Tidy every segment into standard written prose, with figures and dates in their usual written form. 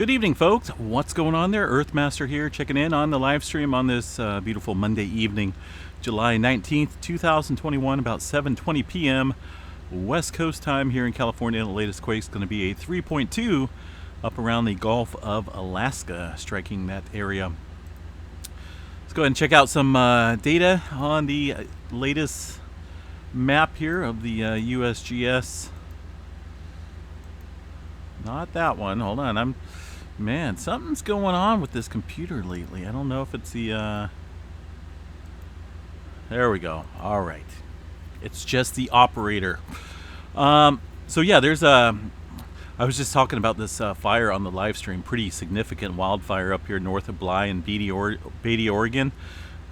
Good evening, folks. What's going on there? Earthmaster here, checking in on the live stream on this beautiful Monday evening, July 19th, 2021, about 7:20 p.m. West Coast time here in California. The latest quake's going to be a 3.2 up around the Gulf of Alaska, striking that area. Let's go ahead and check out some data on the latest map here of the USGS. Not that one. Hold on. Man, something's going on with this computer lately. I don't know if it's the, there we go. All right. It's just the operator. So yeah, I was just talking about this fire on the live stream. Pretty significant wildfire up here north of Bly in Beatty, Oregon.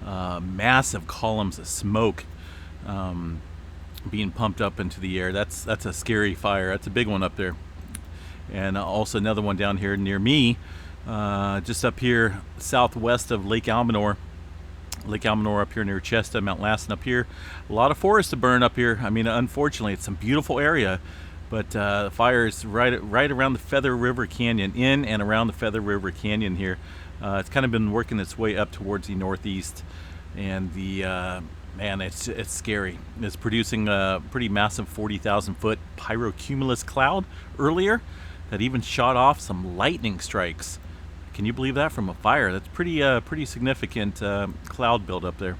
Massive columns of smoke being pumped up into the air. That's a scary fire. That's a big one up there. And also another one down here near me, just up here southwest of Lake Almanor. Lake Almanor up here near Chesta, Mount Lassen up here. A lot of forest to burn up here. I mean, unfortunately, it's a beautiful area, but the fire is right around the Feather River Canyon, in and around the Feather River Canyon here. It's kind of been working its way up towards the northeast, and man, it's scary. It's producing a pretty massive 40,000 foot pyrocumulus cloud earlier that even shot off some lightning strikes. Can you believe that from a fire? That's pretty significant cloud buildup there.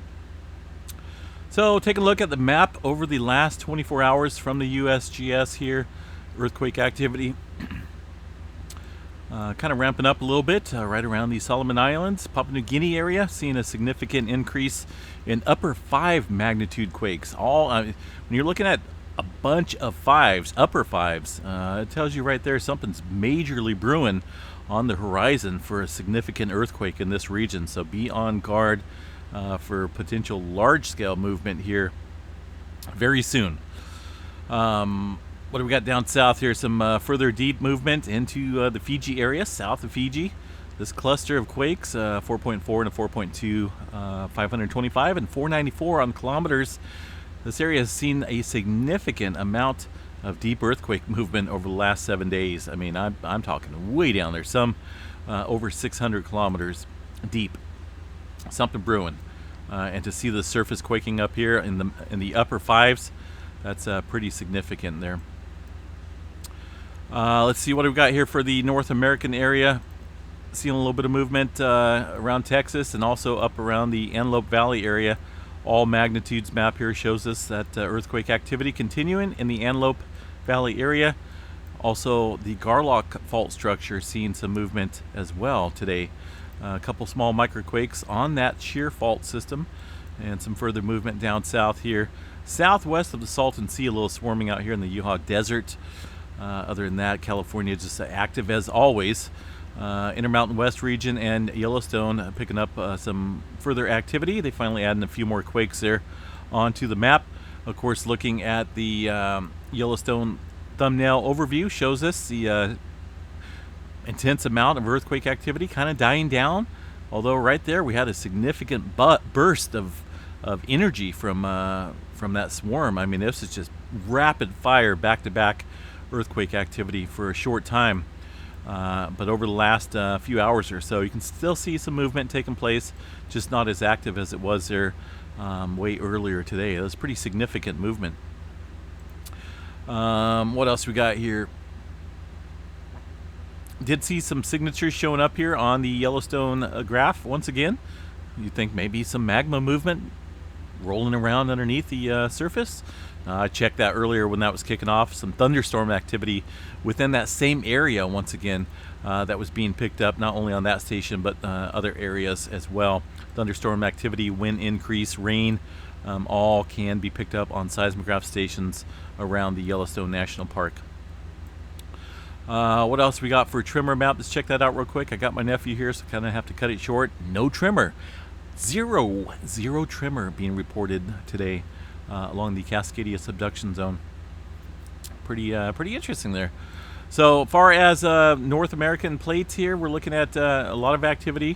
So take a look at the map over the last 24 hours from the USGS here. Earthquake activity kind of ramping up a little bit right around the Solomon Islands, Papua New Guinea area, seeing a significant increase in upper 5 magnitude quakes. When you're looking at a bunch of fives, upper fives, it tells you right there something's majorly brewing on the horizon for a significant earthquake in this region. So be on guard for potential large-scale movement here very soon. What do we got down south here? Some further deep movement into the Fiji area, south of Fiji. This cluster of quakes, 4.4 and a 4.2, 525 and 494 on kilometers. This area has seen a significant amount of deep earthquake movement over the last 7 days. I mean, I'm talking way down there. Some over 600 kilometers deep. Something brewing. And to see the surface quaking up here in the upper 5s, that's pretty significant there. Let's see what we've got here for the North American area. Seeing a little bit of movement around Texas and also up around the Antelope Valley area. All magnitudes map here shows us that earthquake activity continuing in the Antelope Valley area. Also, the Garlock fault structure seeing some movement as well today. A couple small microquakes on that shear fault system, and some further movement down south here. Southwest of the Salton Sea, a little swarming out here in the Utah Desert. Other than that, California is just active as always. Intermountain West region and Yellowstone picking up some further activity. They finally added a few more quakes there onto the map. Of course, looking at the Yellowstone thumbnail overview shows us the intense amount of earthquake activity kind of dying down. Although right there we had a significant burst of energy from that swarm. I mean, this is just rapid fire back-to-back earthquake activity for a short time. But over the last few hours or so, you can still see some movement taking place, just not as active as it was there way earlier today. It was pretty significant movement. What else we got here? Did see some signatures showing up here on the Yellowstone graph once again. You think maybe some magma movement rolling around underneath the surface? I checked that earlier when that was kicking off. Some thunderstorm activity within that same area once again that was being picked up not only on that station but other areas as well. Thunderstorm activity, wind increase, rain, all can be picked up on seismograph stations around the Yellowstone National Park. What else we got for tremor map? Let's check that out real quick. I got my nephew here, so kind of have to cut it short. No tremor. Zero tremor being reported today along the Cascadia subduction zone. Pretty interesting there. So far as North American plates here, we're looking at a lot of activity,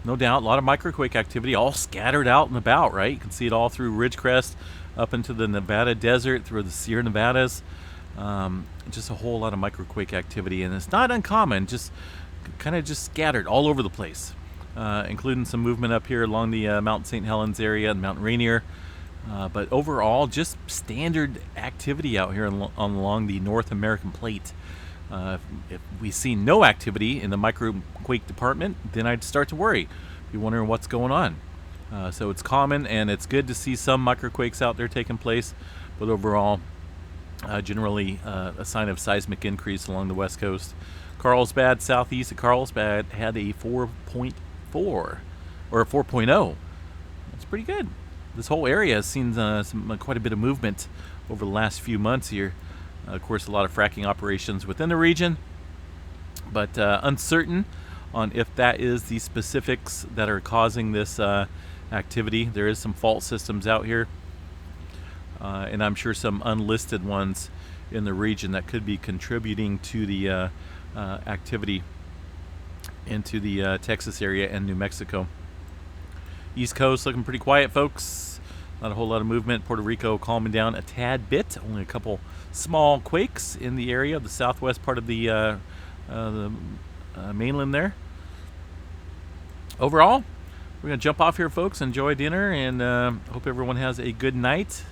no doubt, a lot of microquake activity, all scattered out and about, right? You can see it all through Ridgecrest, up into the Nevada desert, through the Sierra Nevadas. Just a whole lot of microquake activity, and it's not uncommon. Just kind of just scattered all over the place, including some movement up here along the Mount St. Helens area and Mount Rainier. But overall, just standard activity out here along the North American plate. If we see no activity in the microquake department, then I'd start to worry. Be wondering what's going on. So it's common, and it's good to see some microquakes out there taking place, but overall, generally a sign of seismic increase along the west coast. Carlsbad, southeast of Carlsbad, had a 4.4 or a 4.0. That's pretty good. This whole area has seen quite a bit of movement over the last few months here. Of course, a lot of fracking operations within the region, but uncertain on if that is the specifics that are causing this activity. There is some fault systems out here, and I'm sure some unlisted ones in the region that could be contributing to the activity into the Texas area and New Mexico. East Coast looking pretty quiet, folks. Not a whole lot of movement. Puerto Rico calming down a tad bit. Only a couple small quakes in the area, the southwest part of the mainland there. Overall, we're going to jump off here, folks. Enjoy dinner, and hope everyone has a good night.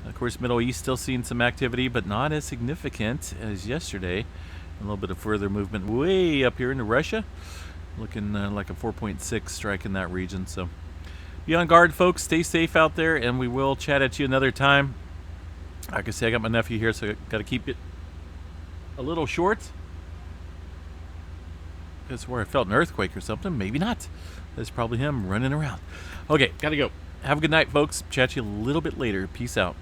Of course, Middle East still seeing some activity, but not as significant as yesterday. A little bit of further movement way up here into Russia. Looking like a 4.6 strike in that region. So be on guard, folks. Stay safe out there, and we will chat at you another time. Like I say, I got my nephew here, so I got to keep it a little short. That's where I felt an earthquake or something. Maybe not. That's probably him running around. Okay, got to go. Have a good night, folks. Chat you a little bit later. Peace out.